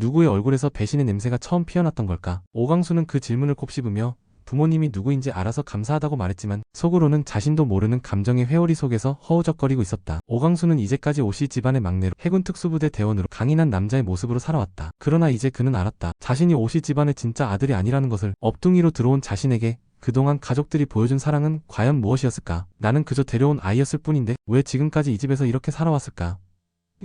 누구의 얼굴에서 배신의 냄새가 처음 피어났던 걸까? 오광수는 그 질문을 곱씹으며 부모님이 누구인지 알아서 감사하다고 말했지만 속으로는 자신도 모르는 감정의 회오리 속에서 허우적거리고 있었다. 오광수는 이제까지 오씨 집안의 막내로 해군 특수부대 대원으로 강인한 남자의 모습으로 살아왔다. 그러나 이제 그는 알았다. 자신이 오씨 집안의 진짜 아들이 아니라는 것을. 업둥이로 들어온 자신에게 그동안 가족들이 보여준 사랑은 과연 무엇이었을까? 나는 그저 데려온 아이였을 뿐인데 왜 지금까지 이 집에서 이렇게 살아왔을까?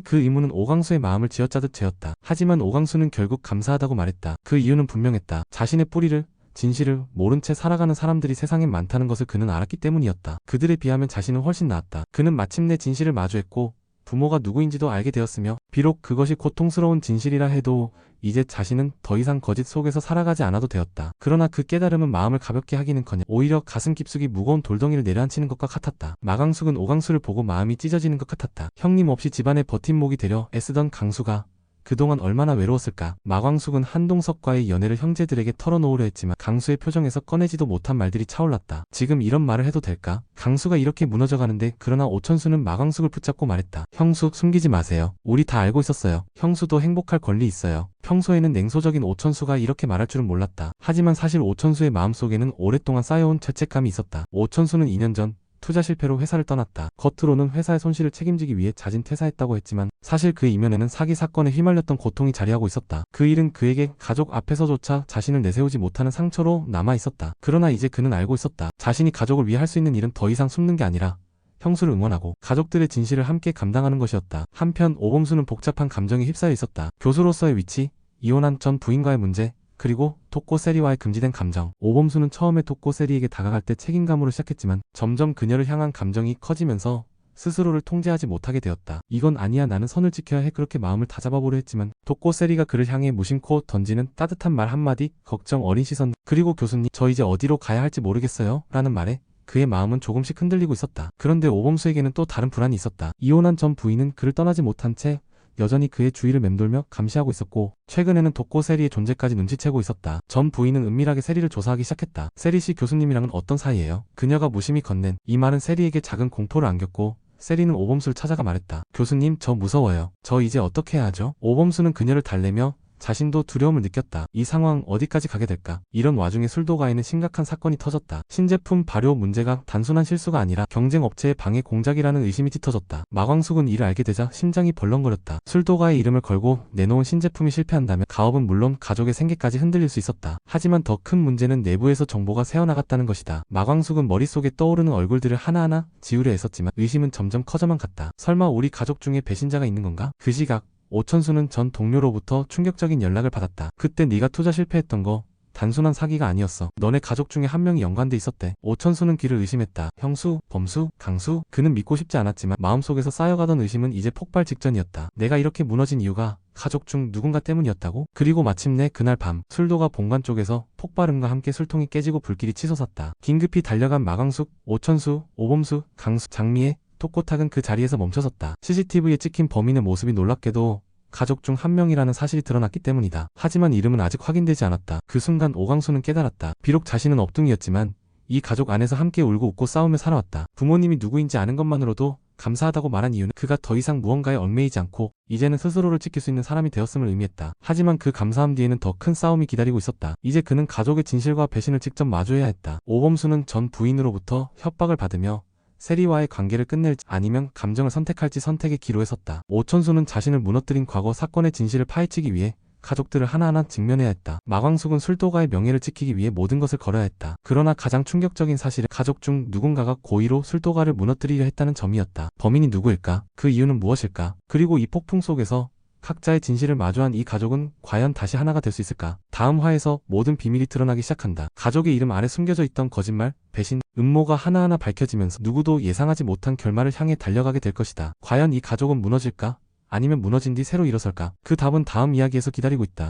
그 의문은 오광수의 마음을 쥐어짜듯 죄었다. 하지만 오광수는 결국 감사하다고 말했다. 그 이유는 분명했다. 자신의 뿌리를 진실을 모른 채 살아가는 사람들이 세상엔 많다는 것을 그는 알았기 때문이었다. 그들에 비하면 자신은 훨씬 나았다. 그는 마침내 진실을 마주했고 부모가 누구인지도 알게 되었으며 비록 그것이 고통스러운 진실이라 해도 이제 자신은 더 이상 거짓 속에서 살아가지 않아도 되었다. 그러나 그 깨달음은 마음을 가볍게 하기는커녕 오히려 가슴 깊숙이 무거운 돌덩이를 내려앉히는 것과 같았다. 마광숙은 오광수를 보고 마음이 찢어지는 것 같았다. 형님 없이 집안의 버팀목이 되려 애쓰던 강수가 그동안 얼마나 외로웠을까. 마광숙은 한동석과의 연애를 형제들에게 털어놓으려 했지만 강수의 표정에서 꺼내지도 못한 말들이 차올랐다. 지금 이런 말을 해도 될까? 강수가 이렇게 무너져가는데. 그러나 오천수는 마광숙을 붙잡고 말했다. 형수, 숨기지 마세요. 우리 다 알고 있었어요. 형수도 행복할 권리 있어요. 평소에는 냉소적인 오천수가 이렇게 말할 줄은 몰랐다. 하지만 사실 오천수의 마음속에는 오랫동안 쌓여온 죄책감이 있었다. 오천수는 2년 전 투자 실패로 회사를 떠났다. 겉으로는 회사의 손실을 책임지기 위해 자진 퇴사했다고 했지만 사실 그 이면에는 사기 사건에 휘말렸던 고통이 자리하고 있었다. 그 일은 그에게 가족 앞에서조차 자신을 내세우지 못하는 상처로 남아있었다. 그러나 이제 그는 알고 있었다. 자신이 가족을 위해 할 수 있는 일은 더 이상 숨는 게 아니라 형수를 응원하고 가족들의 진실을 함께 감당하는 것이었다. 한편 오범수는 복잡한 감정에 휩싸여 있었다. 교수로서의 위치, 이혼한 전 부인과의 문제, 그리고 토코 세리와의 금지된 감정. 오범수는 처음에 토코 세리에게 다가갈 때 책임감으로 시작했지만 점점 그녀를 향한 감정이 커지면서 스스로를 통제하지 못하게 되었다. 이건 아니야, 나는 선을 지켜야 해. 그렇게 마음을 다잡아보려 했지만 토코 세리가 그를 향해 무심코 던지는 따뜻한 말 한마디, 걱정 어린 시선, 그리고 교수님 저 이제 어디로 가야 할지 모르겠어요 라는 말에 그의 마음은 조금씩 흔들리고 있었다. 그런데 오범수에게는 또 다른 불안이 있었다. 이혼한 전 부인은 그를 떠나지 못한 채 여전히 그의 주위를 맴돌며 감시하고 있었고 최근에는 독고 세리의 존재까지 눈치채고 있었다. 전 부인은 은밀하게 세리를 조사하기 시작했다. 세리씨 교수님이랑은 어떤 사이예요? 그녀가 무심히 건넨 이 말은 세리에게 작은 공포를 안겼고 세리는 오범수를 찾아가 말했다. 교수님 저 무서워요. 저 이제 어떻게 해야 하죠? 오범수는 그녀를 달래며 자신도 두려움을 느꼈다. 이 상황 어디까지 가게 될까? 이런 와중에 술도가에는 심각한 사건이 터졌다. 신제품 발효 문제가 단순한 실수가 아니라 경쟁업체의 방해 공작이라는 의심이 짙어졌다. 마광숙은 이를 알게 되자 심장이 벌렁거렸다. 술도가의 이름을 걸고 내놓은 신제품이 실패한다면 가업은 물론 가족의 생계까지 흔들릴 수 있었다. 하지만 더 큰 문제는 내부에서 정보가 새어나갔다는 것이다. 마광숙은 머릿속에 떠오르는 얼굴들을 하나하나 지우려 애썼지만 의심은 점점 커져만 갔다. 설마 우리 가족 중에 배신자가 있는 건가? 그 시각 오천수는 전 동료로부터 충격적인 연락을 받았다. 그때 네가 투자 실패했던 거 단순한 사기가 아니었어. 너네 가족 중에 한 명이 연관돼 있었대. 오천수는 그를 의심했다. 형수, 범수, 강수? 그는 믿고 싶지 않았지만 마음속에서 쌓여가던 의심은 이제 폭발 직전이었다. 내가 이렇게 무너진 이유가 가족 중 누군가 때문이었다고? 그리고 마침내 그날 밤 술도가 본관 쪽에서 폭발음과 함께 술통이 깨지고 불길이 치솟았다. 긴급히 달려간 마광숙, 오천수, 오범수, 강수, 장미애, 토코탁은 그 자리에서 멈춰섰다. CCTV에 찍힌 범인의 모습이 놀랍게도 가족 중 한 명이라는 사실이 드러났기 때문이다. 하지만 이름은 아직 확인되지 않았다. 그 순간 오광수는 깨달았다. 비록 자신은 업둥이였지만 이 가족 안에서 함께 울고 웃고 싸우며 살아왔다. 부모님이 누구인지 아는 것만으로도 감사하다고 말한 이유는 그가 더 이상 무언가에 얽매이지 않고 이제는 스스로를 지킬 수 있는 사람이 되었음을 의미했다. 하지만 그 감사함 뒤에는 더 큰 싸움이 기다리고 있었다. 이제 그는 가족의 진실과 배신을 직접 마주해야 했다. 오범수는 전 부인으로부터 협박을 받으며 세리와의 관계를 끝낼지 아니면 감정을 선택할지 선택의 기로에 섰다. 오천수는 자신을 무너뜨린 과거 사건의 진실을 파헤치기 위해 가족들을 하나하나 직면해야 했다. 마광숙은 술도가의 명예를 지키기 위해 모든 것을 걸어야 했다. 그러나 가장 충격적인 사실은 가족 중 누군가가 고의로 술도가를 무너뜨리려 했다는 점이었다. 범인이 누구일까? 그 이유는 무엇일까? 그리고 이 폭풍 속에서 각자의 진실을 마주한 이 가족은 과연 다시 하나가 될 수 있을까? 다음 화에서 모든 비밀이 드러나기 시작한다. 가족의 이름 아래 숨겨져 있던 거짓말, 배신, 음모가 하나하나 밝혀지면서 누구도 예상하지 못한 결말을 향해 달려가게 될 것이다. 과연 이 가족은 무너질까? 아니면 무너진 뒤 새로 일어설까? 그 답은 다음 이야기에서 기다리고 있다.